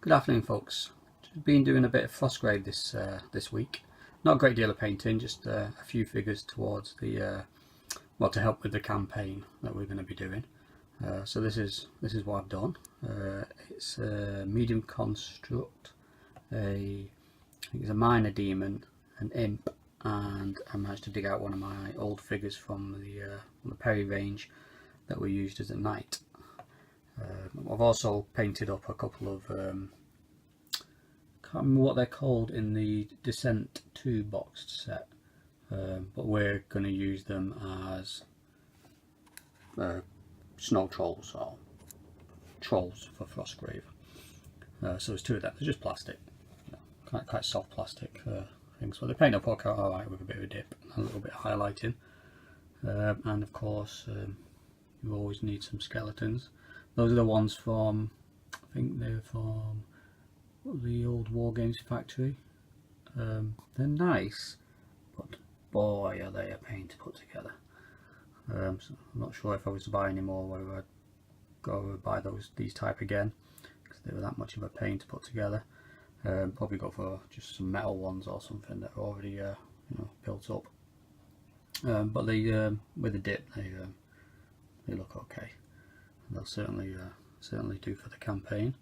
Good afternoon, folks. Just been doing a bit of Frostgrave this week. Not a great deal of painting, just a few figures towards the well, to help with the campaign that we're going to be doing. So this is what I've done. It's a medium construct, I think it's a minor demon, an imp, and I managed to dig out one of my old figures from the Perry range that we used as a knight. I've also painted up a couple of can't remember what they're called in the Descent 2 boxed set, but we're going to use them as snow trolls, or trolls for Frostgrave. So there's two of them. They're just plastic, quite soft plastic things. So they paint up okay, alright, with a bit of a dip and a little bit of highlighting. And of course, you always need some skeletons. Those are the ones from, I think they're from the old War Games factory. They're nice, but boy are they a pain to put together. So I'm not sure if I was to buy any more whether I'd go buy these type again, because they were that much of a pain to put together. Probably go for just some metal ones or something that are already built up. But they with the dip they look okay. They'll certainly do for the campaign.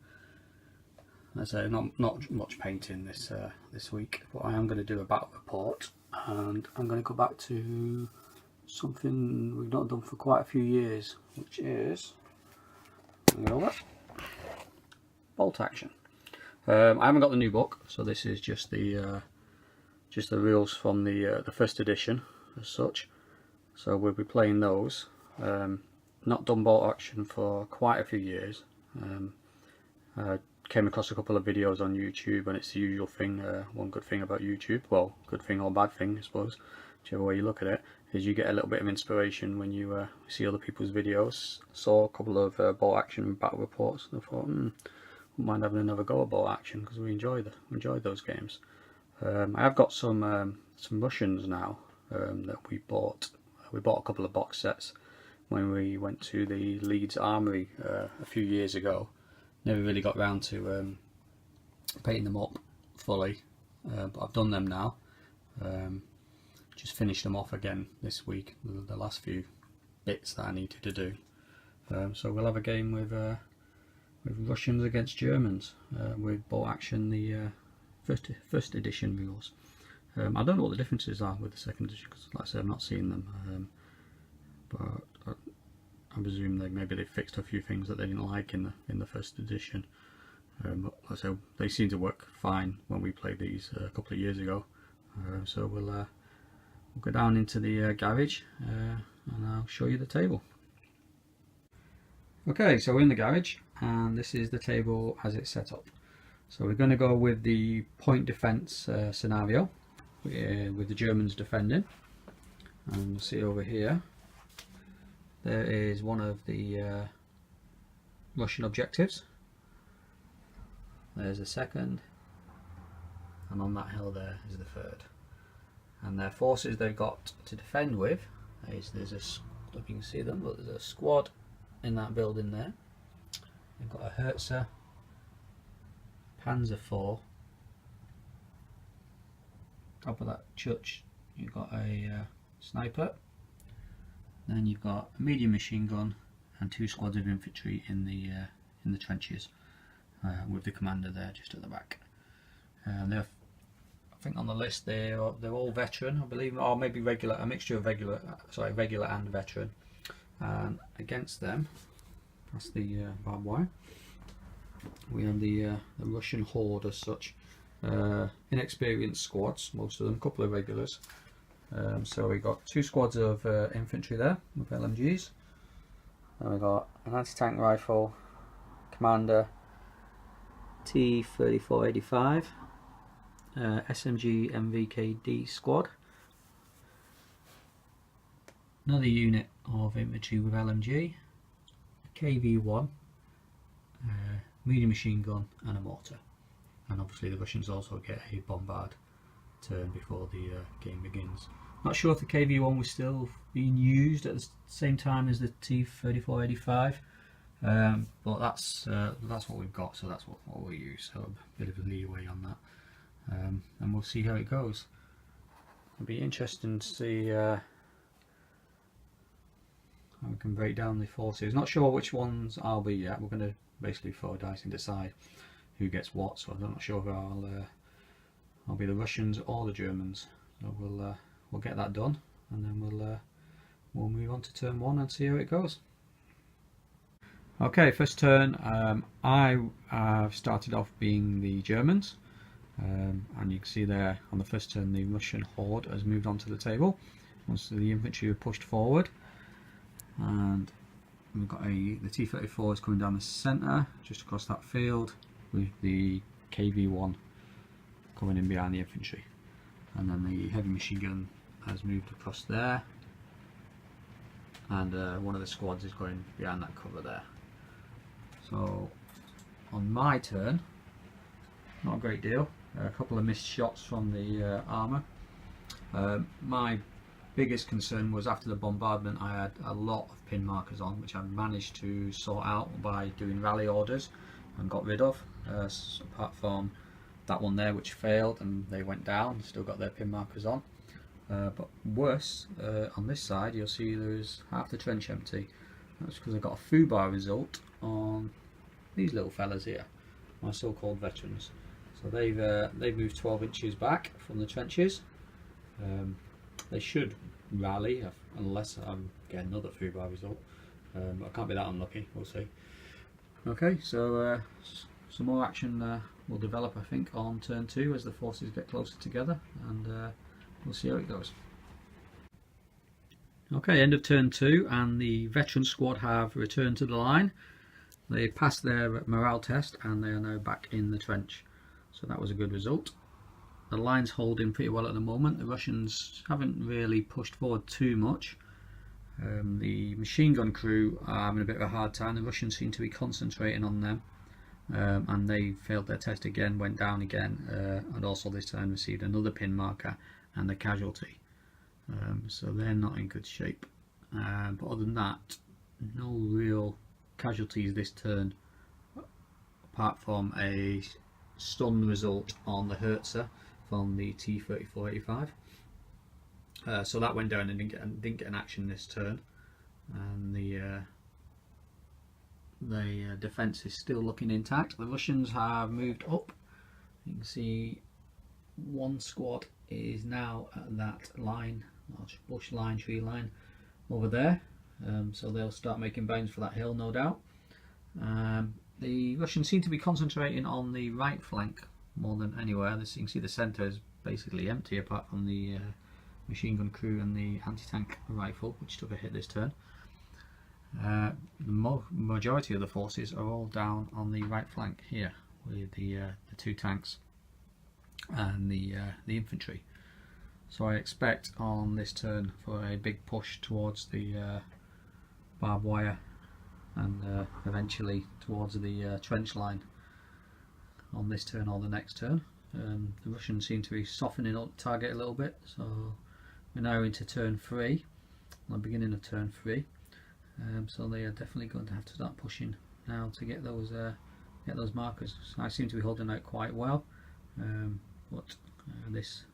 As I say, not much painting this week, but I am going to do a battle report, and I'm going to go back to something we've not done for quite a few years, which is Bolt Action. I haven't got the new book, so this is just the rules from the first edition as such. So we'll be playing those. Not done Bolt Action for quite a few years. I came across a couple of videos on YouTube, and it's the usual thing. One good thing about YouTube, well, good thing or bad thing I suppose, whichever way you look at it, is you get a little bit of inspiration when you see other people's videos. Saw a couple of Bolt Action battle reports, and I thought, wouldn't mind having another go at Bolt Action, because we enjoyed those games. I have got some Russians now that we bought. We bought a couple of box sets when we went to the Leeds Armoury a few years ago. Never really got round to painting them up fully, but I've done them now. Just finished them off again this week, the last few bits that I needed to do. So we'll have a game with Russians against Germans with Bolt Action, the first edition rules. I don't know what the differences are with the second edition, because like I said, I've not seen them, but I presume maybe they fixed a few things that they didn't like in the first edition. But like I said, they seem to work fine when we played these a couple of years ago. So we'll go down into the garage and I'll show you the table. Okay, so we're in the garage, and this is the table as it's set up. So we're going to go with the point defense scenario with the Germans defending. And you'll see over here there is one of the Russian objectives. There's the second, and on that hill there is the third. And their forces they've got to defend with is, I don't know if you can see them, but there's a squad in that building there. They've got a Herzer, Panzer IV. Top of that church you've got a sniper. Then you've got a medium machine gun and two squads of infantry in the trenches, with the commander there just at the back. I think on the list they're all veteran, I believe, or maybe regular, a mixture of regular and veteran. And against them, that's the barbed wire. We have the Russian horde as such, inexperienced squads, most of them, a couple of regulars. So we got two squads of infantry there with LMGs. Then we got an anti-tank rifle, commander, T-3485, SMG MVKD squad, another unit of infantry with LMG, a KV-1, medium machine gun and a mortar. And obviously the Russians also get a bombard turn before the game begins. Not sure if the KV-1 was still being used at the same time as the T-3485. But that's what we've got, so that's what we'll use. So a bit of a leeway on that, and we'll see how it goes. It'll be interesting to see how we can break down the forces. Not sure which ones I'll be yet. We're going to basically throw a dice and decide who gets what. So I'm not sure if I'll be the Russians or the Germans. So we'll get that done, and then we'll move on to turn 1 and see how it goes. Okay, first turn, I started off being the Germans, and you can see there on the first turn the Russian horde has moved onto the table. Once the infantry have pushed forward, and we've got the T-34 is coming down the centre, just across that field, with the KV-1 coming in behind the infantry, and then the heavy machine gun has moved across there, and one of the squads is going behind that cover there. So on my turn, not a great deal, a couple of missed shots from the armour. My biggest concern was after the bombardment I had a lot of pin markers on, which I managed to sort out by doing rally orders and got rid of, apart from that one there which failed and they went down, still got their pin markers on. But worse, on this side you'll see there's half the trench empty. That's because I got a foobar result on these little fellas here, my so-called veterans. So they've moved 12 inches back from the trenches. They should rally unless I get another foobar result. I can't be that unlucky. We'll see. Okay, so some more action will develop, I think, on turn 2 as the forces get closer together, and we'll see how it goes. Okay, end of turn 2, and the veteran squad have returned to the line. They passed their morale test and they are now back in the trench, so that was a good result. The line's holding pretty well at the moment. The Russians haven't really pushed forward too much. The machine gun crew are having a bit of a hard time. The Russians seem to be concentrating on them, and they failed their test again, went down again, and also this time received another pin marker and a casualty. So they're not in good shape, but other than that, no real casualties this turn, apart from a stun result on the Hertzer from the T-34-85. So that went down and didn't get an action this turn, and the defence is still looking intact. The Russians have moved up. You can see one squad is now at that line, large bush line, tree line over there, so they'll start making bounds for that hill, no doubt. The Russians seem to be concentrating on the right flank more than anywhere. As you can see, the centre is basically empty apart from the machine gun crew and the anti-tank rifle, which took a hit this turn. The majority of the forces are all down on the right flank here, with the 2 tanks and the infantry. So I expect on this turn for a big push towards the barbed wire, and eventually towards the trench line on this turn or the next turn. The Russians seem to be softening up the target a little bit, so we're now into turn 3, the beginning of turn 3. So they are definitely going to have to start pushing now to get those markers. So I seem to be holding out quite well, but this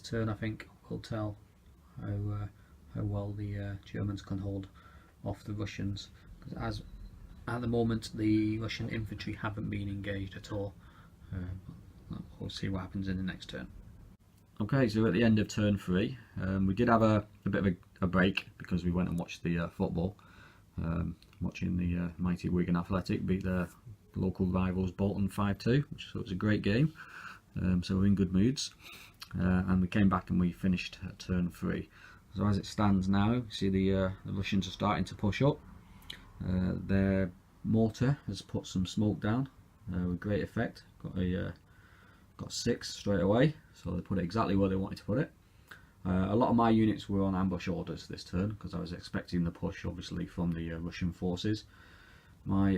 turn I think will tell how well the Germans can hold off the Russians, because at the moment the Russian infantry haven't been engaged at all. We'll see what happens in the next turn. Okay, so at the end of turn 3, we did have a bit of a break because we went and watched the football, watching the mighty Wigan Athletic beat their local rivals Bolton 5-2, which was a great game. So we're in good moods, and we came back and we finished at turn 3. So as it stands now, you see the Russians are starting to push up. Their mortar has put some smoke down with great effect. Got 6 straight away, so they put it exactly where they wanted to put it. A lot of my units were on ambush orders this turn because I was expecting the push, obviously, from the Russian forces. My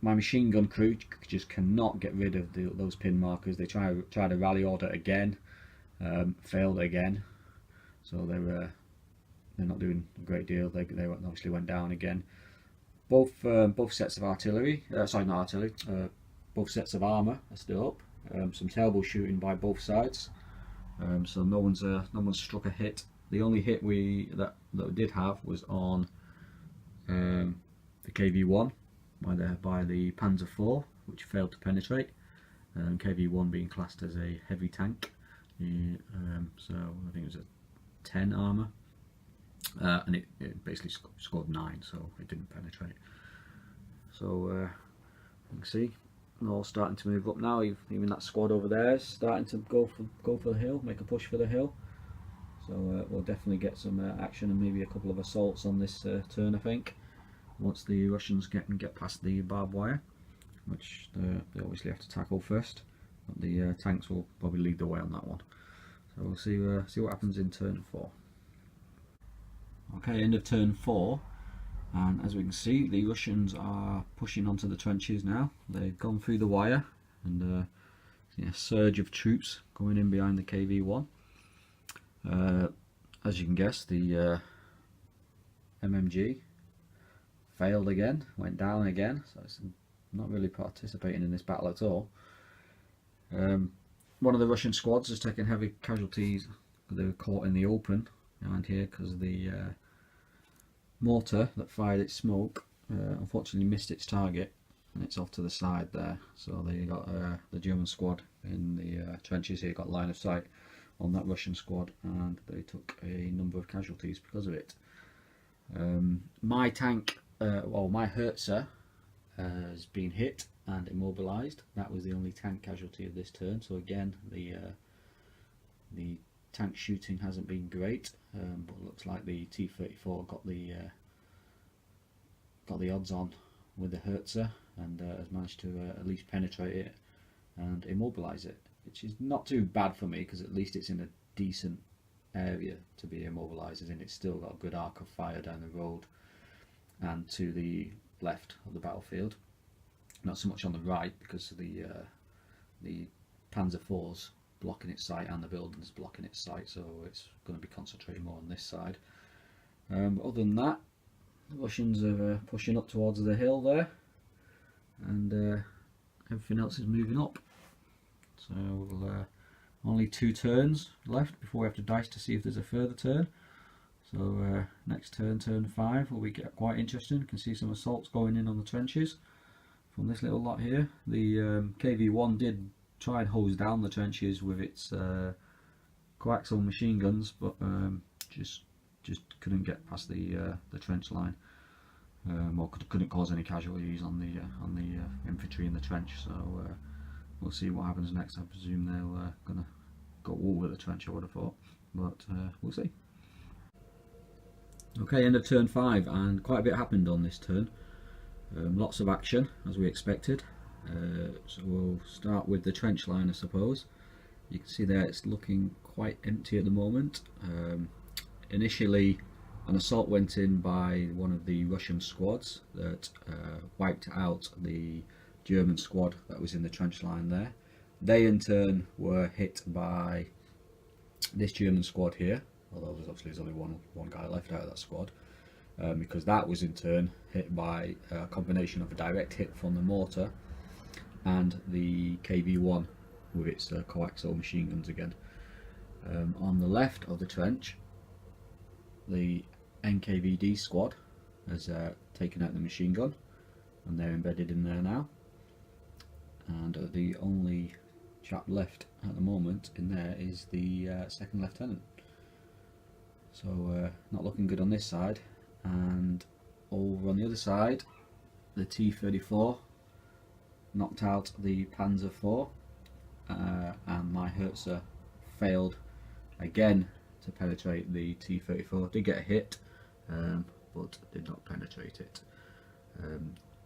machine gun crew just cannot get rid of those pin markers. They tried a rally order again, failed again. So they're not doing a great deal. They obviously went down again. Both sets of artillery, sorry, not artillery, both sets of armour are still up. Some terrible shooting by both sides. So no one's struck a hit. The only hit that we did have was on the KV-1 by the Panzer IV, which failed to penetrate. KV-1 being classed as a heavy tank. So I think it was a 10 armour, and it basically scored 9, so it didn't penetrate. So you can see they're all starting to move up now. Even that squad over there is starting to go for the hill, make a push for the hill. So we'll definitely get some action and maybe a couple of assaults on this turn, I think, once the Russians get past the barbed wire, which they obviously have to tackle first. But the tanks will probably lead the way on that one. So we'll see what happens in turn 4. Okay, end of turn 4, and as we can see, the Russians are pushing onto the trenches now. They've gone through the wire, and a surge of troops going in behind the KV-1. As you can guess, the MMG failed again, went down again, so it's not really participating in this battle at all. One of the Russian squads has taken heavy casualties. They were caught in the open behind here because the mortar that fired its smoke unfortunately missed its target, and it's off to the side there. So they got the German squad in the trenches here got line of sight on that Russian squad, and they took a number of casualties because of it. My tank, well, my Herzer has been hit and immobilised. That was the only tank casualty of this turn. So again, the tank shooting hasn't been great, but it looks like the T-34 got the odds on with the Herzer, and has managed to at least penetrate it and immobilise it, which is not too bad for me, because at least it's in a decent area to be immobilised, as in it's still got a good arc of fire down the road and to the left of the battlefield. Not so much on the right, because the Panzer IV's blocking its sight and the buildings blocking its sight, so it's going to be concentrating more on this side. Other than that, the Russians are pushing up towards the hill there, and everything else is moving up. So we'll, only 2 turns left before we have to dice to see if there's a further turn. So next turn, turn 5, will be quite interesting. You can see some assaults going in on the trenches from this little lot here. The KV-1 did try and hose down the trenches with its coaxial machine guns, but just couldn't get past the trench line, or couldn't cause any casualties on the infantry in the trench. So we'll see what happens next. I presume they're gonna go over the trench, I would have thought, but we'll see. Okay, end of turn 5, and quite a bit happened on this turn. Lots of action, as we expected. So we'll start with the trench line, I suppose. You can see there it's looking quite empty at the moment. Initially, an assault went in by one of the Russian squads that wiped out the German squad that was in the trench line there. They in turn were hit by this German squad here, although there's only one guy left out of that squad, because that was in turn hit by a combination of a direct hit from the mortar and the KV-1 with its coaxial machine guns again. On the left of the trench, the NKVD squad has taken out the machine gun, and they're embedded in there now. And the only chap left at the moment in there is the second lieutenant. So not looking good on this side. And over on the other side, the T-34 knocked out the Panzer IV, and my Herzer failed again to penetrate the T-34. Did get a hit, but did not penetrate it.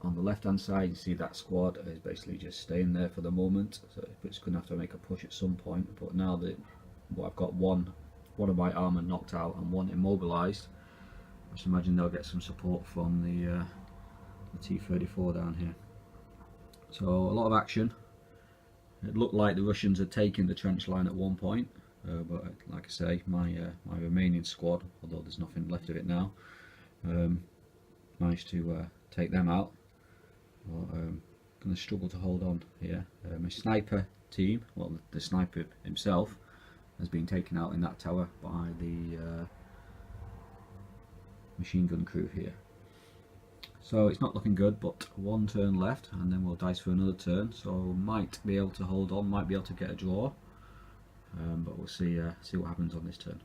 On the left hand side, you see that squad is basically just staying there for the moment, so it's going to have to make a push at some point. But now that I've got one of my armour knocked out and one immobilised, I just imagine they'll get some support from the T-34 down here. So a lot of action. It looked like the Russians had taken the trench line at one point, but like I say, my remaining squad, although there's nothing left of it now, managed to take them out. But going to struggle to hold on here. My sniper team, well, the sniper himself, has been taken out in that tower by the machine gun crew here. So it's not looking good, but one turn left and then we'll dice for another turn, so might be able to hold on, might be able to get a draw, but we'll see what happens on this turn.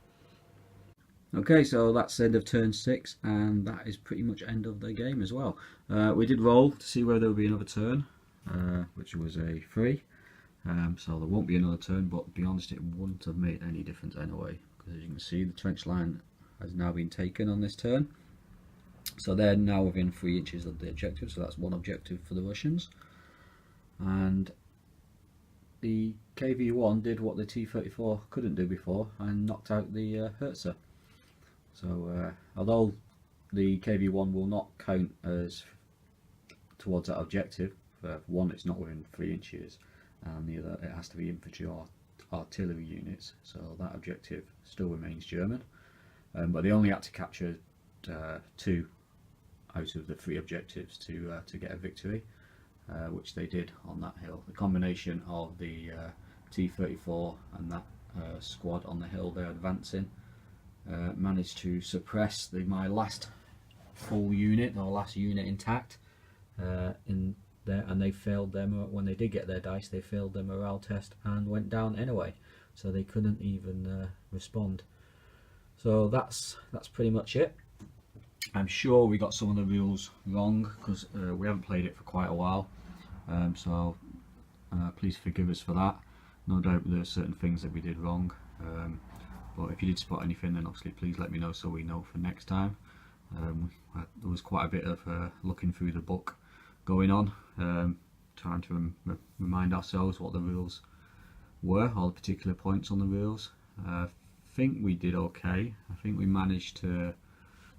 Okay, so that's the end of turn 6, and that is pretty much end of the game as well. We did roll to see whether there would be another turn, which was a 3, so there won't be another turn, but to be honest, it wouldn't have made any difference anyway, because as you can see, the trench line has now been taken on this turn. So they're now within 3 inches of the objective, so that's one objective for the Russians. And the KV-1 did what the T-34 couldn't do before and knocked out the Herzer. So although the KV-1 will not count as towards that objective, for one it's not within 3 inches, and the other it has to be infantry or artillery units, so that objective still remains German. But they only had to capture 2 out of the 3 objectives to get a victory, which they did on that hill. The combination of the T-34 and that squad on the hill there advancing managed to suppress my last full unit, or last unit intact in there, and they failed them when they did get their dice. They failed their morale test and went down anyway, so they couldn't even respond. So that's pretty much it. I'm sure we got some of the rules wrong because we haven't played it for quite a while, so please forgive us for that. No doubt there are certain things that we did wrong, but if you did spot anything, then obviously please let me know so we know for next time. There was quite a bit of looking through the book going on, trying to remind ourselves what the rules were, all the particular points on the rules. I think we did okay. I think we managed to.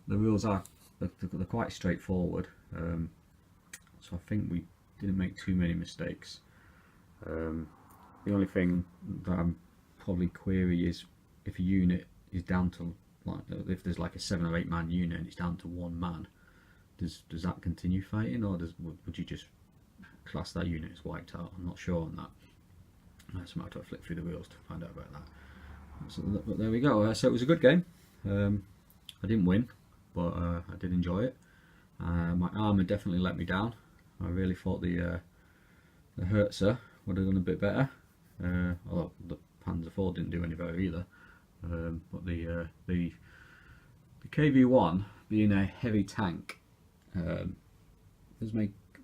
The rules they're quite straightforward, so I think we didn't make too many mistakes. The only thing that I'm probably query is if a unit is down to, like, if there's like a 7 or 8 man unit and it's down to 1 man, does that continue fighting, or would you just class that unit as wiped out? I'm not sure on that. So I might have to flick through the rules to find out about that. So, but there we go. So it was a good game. I didn't win, but I did enjoy it. My armour definitely let me down. I really thought the Herzer would have done a bit better. Although the Panzer IV didn't do any better either. But the KV-1 being a heavy tank does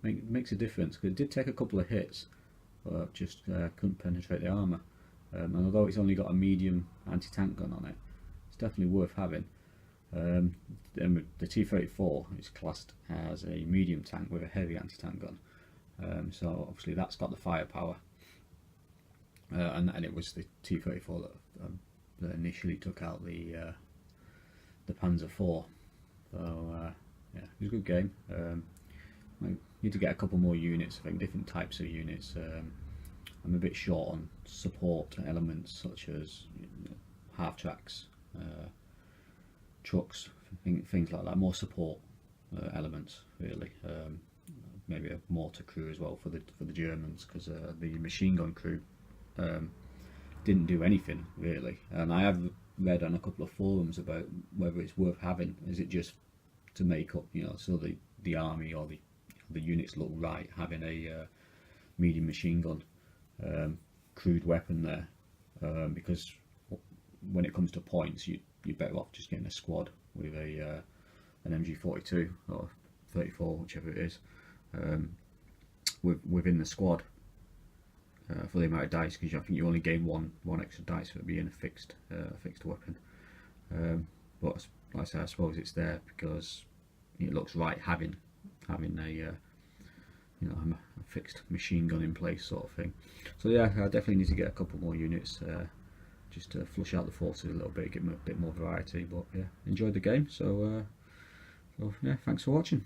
makes a difference, because it did take a couple of hits, but just couldn't penetrate the armour. And although it's only got a medium anti-tank gun on it, it's definitely worth having. The T-34 is classed as a medium tank with a heavy anti-tank gun, so obviously that's got the firepower, and it was the T-34 that initially took out the Panzer IV. So yeah, it was a good game. I need to get a couple more units, I think, different types of units. I'm a bit short on support elements such as half tracks, trucks, things like that. More support elements, really. Maybe a mortar crew as well for the Germans, because the machine gun crew didn't do anything really. And I have read on a couple of forums about whether it's worth having. Is it just to make up, so the army or the units look right, having a medium machine gun crude weapon there, because when it comes to points, you're better off just getting a squad with an MG42 or 34, whichever it is, within the squad for the amount of dice, because I think you only gain one extra dice for being a fixed weapon. But like I say, I suppose it's there because it looks right having a a fixed machine gun in place, sort of thing. So yeah, I definitely need to get a couple more units just to flush out the forces a little bit, give them a bit more variety. But yeah, enjoyed the game. So yeah, thanks for watching.